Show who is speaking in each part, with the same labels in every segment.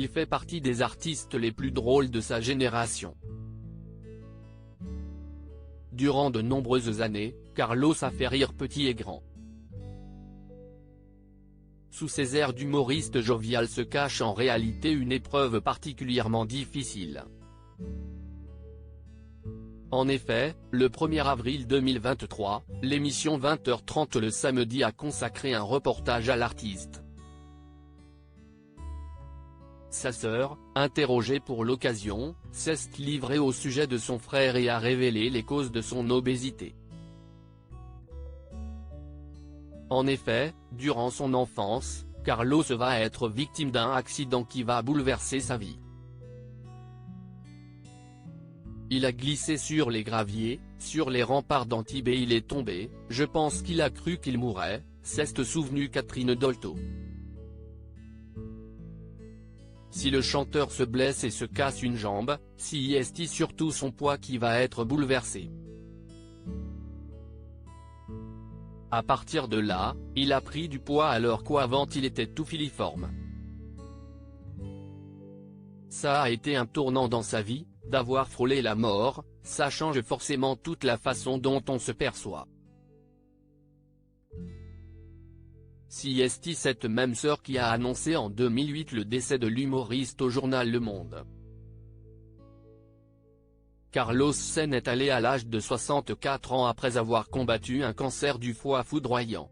Speaker 1: il fait partie des artistes les plus drôles de sa génération. Durant de nombreuses années, Carlos a fait rire petit et grand. Sous ses airs d'humoriste jovial se cache en réalité une épreuve particulièrement difficile. En effet, le 1er avril 2023, l'émission 20h30 le samedi a consacré un reportage à l'artiste. Sa sœur, interrogée pour l'occasion, s'est livrée au sujet de son frère et a révélé les causes de son obésité. En effet, durant son enfance, Carlos va être victime d'un accident qui va bouleverser sa vie. Il a glissé sur les graviers, sur les remparts d'Antibes et il est tombé, je pense qu'il a cru qu'il mourrait, s'est souvenu Catherine Dolto. Si le chanteur se blesse et se casse une jambe, c'est surtout son poids qui va être bouleversé. À partir de là, il a pris du poids alors qu'avant il était tout filiforme. Ça a été un tournant dans sa vie, d'avoir frôlé la mort, ça change forcément toute la façon dont on se perçoit. C'est cette même sœur qui a annoncé en 2008 le décès de l'humoriste au journal Le Monde. Carlos s'en est allé à l'âge de 64 ans après avoir combattu un cancer du foie foudroyant.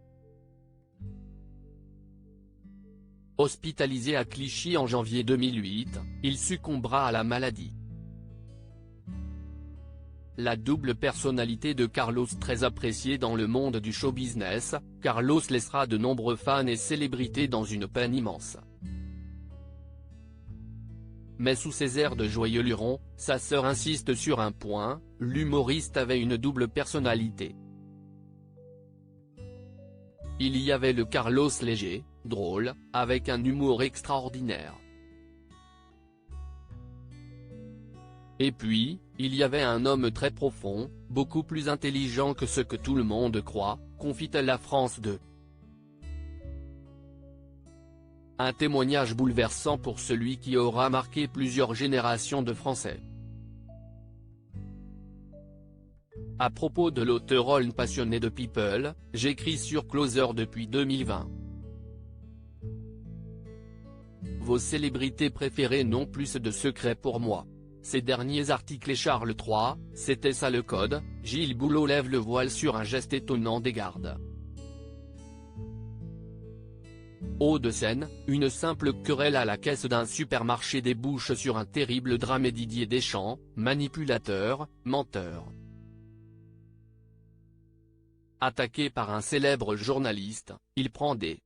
Speaker 1: Hospitalisé à Clichy en janvier 2008, il succombera à la maladie. La double personnalité de Carlos très appréciée dans le monde du show business, Carlos laissera de nombreux fans et célébrités dans une peine immense. Mais sous ses airs de joyeux luron, sa sœur insiste sur un point, l'humoriste avait une double personnalité. Il y avait le Carlos léger, drôle, avec un humour extraordinaire. Et puis, il y avait un homme très profond, beaucoup plus intelligent que ce que tout le monde croit, confie-t-elle à France 2. Un témoignage bouleversant pour celui qui aura marqué plusieurs générations de Français. À propos de l'auteur passionné de People, j'écris sur Closer depuis 2020. Vos célébrités préférées n'ont plus de secrets pour moi. Ces derniers articles et Charles III, c'était ça le code, Gilles Boulot lève le voile sur un geste étonnant des gardes. Hauts-de-Seine, une simple querelle à la caisse d'un supermarché débouche sur un terrible drame et Didier Deschamps, manipulateur, menteur. Attaqué par un célèbre journaliste, il prend des